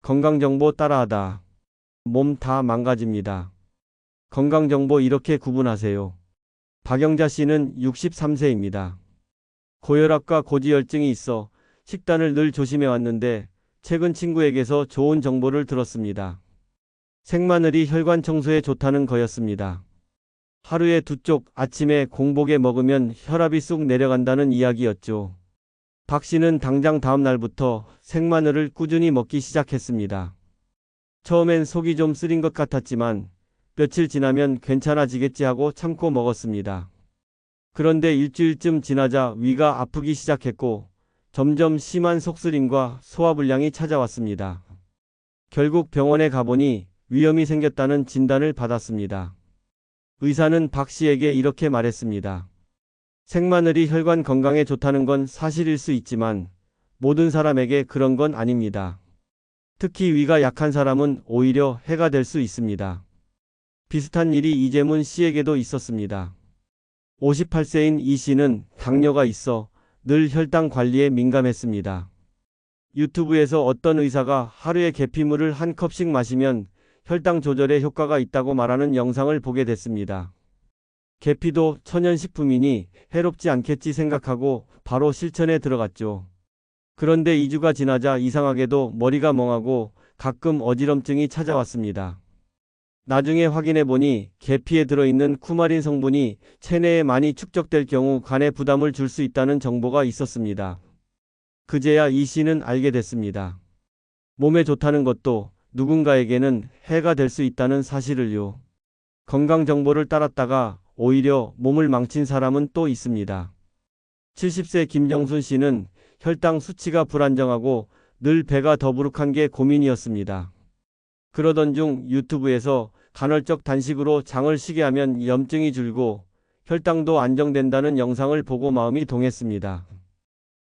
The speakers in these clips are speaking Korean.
건강정보 따라하다. 몸 다 망가집니다. 건강정보 이렇게 구분하세요. 박영자 씨는 63세입니다. 고혈압과 고지혈증이 있어 식단을 늘 조심해 왔는데 최근 친구에게서 좋은 정보를 들었습니다. 생마늘이 혈관 청소에 좋다는 거였습니다. 하루에 2쪽 아침에 공복에 먹으면 혈압이 쑥 내려간다는 이야기였죠. 박 씨는 당장 다음 날부터 생마늘을 꾸준히 먹기 시작했습니다. 처음엔 속이 좀 쓰린 것 같았지만 며칠 지나면 괜찮아지겠지 하고 참고 먹었습니다. 그런데 일주일쯤 지나자 위가 아프기 시작했고 점점 심한 속쓰림과 소화불량이 찾아왔습니다. 결국 병원에 가보니 위염이 생겼다는 진단을 받았습니다. 의사는 박 씨에게 이렇게 말했습니다. 생마늘이 혈관 건강에 좋다는 건 사실일 수 있지만 모든 사람에게 그런 건 아닙니다. 특히 위가 약한 사람은 오히려 해가 될 수 있습니다. 비슷한 일이 이재문 씨에게도 있었습니다. 58세인 이 씨는 당뇨가 있어 늘 혈당 관리에 민감했습니다. 유튜브에서 어떤 의사가 하루에 계피물을 한 컵씩 마시면 혈당 조절에 효과가 있다고 말하는 영상을 보게 됐습니다. 계피도 천연식품이니 해롭지 않겠지 생각하고 바로 실천에 들어갔죠. 그런데 2주가 지나자 이상하게도 머리가 멍하고 가끔 어지럼증이 찾아왔습니다. 나중에 확인해 보니 계피에 들어있는 쿠마린 성분이 체내에 많이 축적될 경우 간에 부담을 줄 수 있다는 정보가 있었습니다. 그제야 이 씨는 알게 됐습니다. 몸에 좋다는 것도 누군가에게는 해가 될 수 있다는 사실을요. 건강 정보를 따랐다가 오히려 몸을 망친 사람은 또 있습니다. 70세 김정순 씨는 혈당 수치가 불안정하고 늘 배가 더부룩한 게 고민이었습니다. 그러던 중 유튜브에서 간헐적 단식으로 장을 쉬게 하면 염증이 줄고 혈당도 안정된다는 영상을 보고 마음이 동했습니다.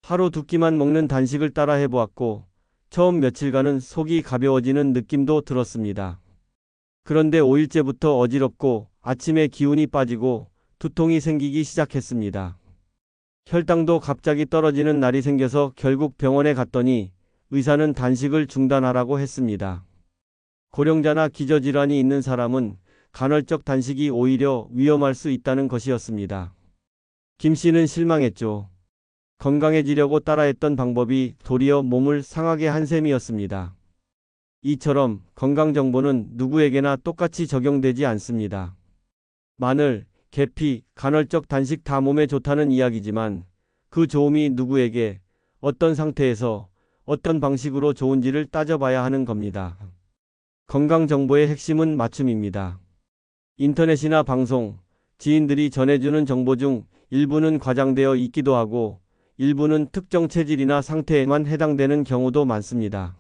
하루 2끼만 먹는 단식을 따라 해보았고 처음 며칠간은 속이 가벼워지는 느낌도 들었습니다. 그런데 5일째부터 어지럽고 아침에 기운이 빠지고 두통이 생기기 시작했습니다. 혈당도 갑자기 떨어지는 날이 생겨서 결국 병원에 갔더니 의사는 단식을 중단하라고 했습니다. 고령자나 기저질환이 있는 사람은 간헐적 단식이 오히려 위험할 수 있다는 것이었습니다. 김 씨는 실망했죠. 건강해지려고 따라했던 방법이 도리어 몸을 상하게 한 셈이었습니다. 이처럼 건강정보는 누구에게나 똑같이 적용되지 않습니다. 마늘, 계피, 간헐적 단식 다 몸에 좋다는 이야기지만 그 좋음이 누구에게 어떤 상태에서 어떤 방식으로 좋은지를 따져봐야 하는 겁니다. 건강정보의 핵심은 맞춤입니다. 인터넷이나 방송, 지인들이 전해주는 정보 중 일부는 과장되어 있기도 하고 일부는 특정 체질이나 상태에만 해당되는 경우도 많습니다.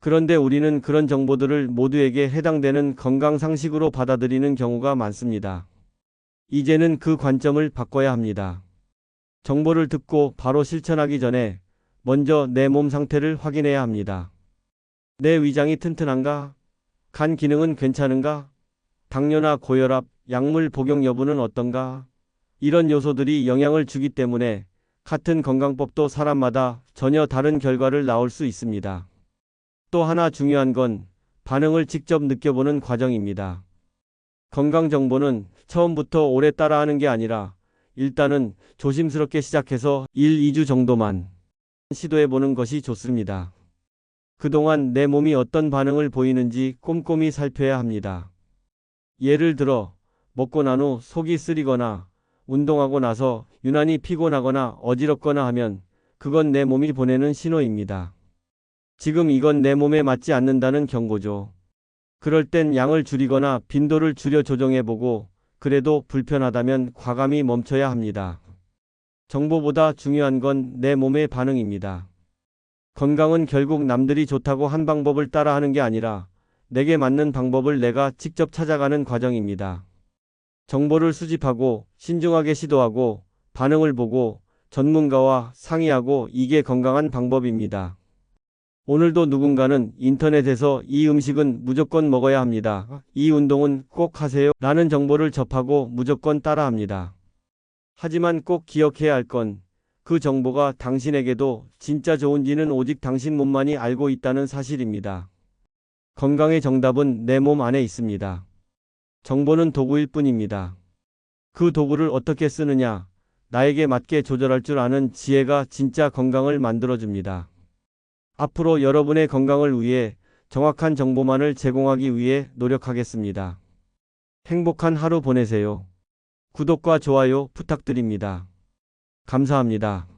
그런데 우리는 그런 정보들을 모두에게 해당되는 건강 상식으로 받아들이는 경우가 많습니다. 이제는 그 관점을 바꿔야 합니다. 정보를 듣고 바로 실천하기 전에 먼저 내 몸 상태를 확인해야 합니다. 내 위장이 튼튼한가? 간 기능은 괜찮은가? 당뇨나 고혈압, 약물 복용 여부는 어떤가? 이런 요소들이 영향을 주기 때문에 같은 건강법도 사람마다 전혀 다른 결과를 낳을 수 있습니다. 또 하나 중요한 건 반응을 직접 느껴보는 과정입니다. 건강정보는 처음부터 오래 따라하는 게 아니라 일단은 조심스럽게 시작해서 1, 2주 정도만 시도해보는 것이 좋습니다. 그동안 내 몸이 어떤 반응을 보이는지 꼼꼼히 살펴야 합니다. 예를 들어 먹고 난 후 속이 쓰리거나 운동하고 나서 유난히 피곤하거나 어지럽거나 하면 그건 내 몸이 보내는 신호입니다. 지금 이건 내 몸에 맞지 않는다는 경고죠. 그럴 땐 양을 줄이거나 빈도를 줄여 조정해보고 그래도 불편하다면 과감히 멈춰야 합니다. 정보보다 중요한 건 내 몸의 반응입니다. 건강은 결국 남들이 좋다고 한 방법을 따라하는 게 아니라 내게 맞는 방법을 내가 직접 찾아가는 과정입니다. 정보를 수집하고 신중하게 시도하고 반응을 보고 전문가와 상의하고 이게 건강한 방법입니다. 오늘도 누군가는 인터넷에서 이 음식은 무조건 먹어야 합니다. 이 운동은 꼭 하세요. 라는 정보를 접하고 무조건 따라합니다. 하지만 꼭 기억해야 할 건 그 그 정보가 당신에게도 진짜 좋은지는 오직 당신 몸만이 알고 있다는 사실입니다. 건강의 정답은 내 몸 안에 있습니다. 정보는 도구일 뿐입니다. 그 도구를 어떻게 쓰느냐, 나에게 맞게 조절할 줄 아는 지혜가 진짜 건강을 만들어줍니다. 앞으로 여러분의 건강을 위해 정확한 정보만을 제공하기 위해 노력하겠습니다. 행복한 하루 보내세요. 구독과 좋아요 부탁드립니다. 감사합니다.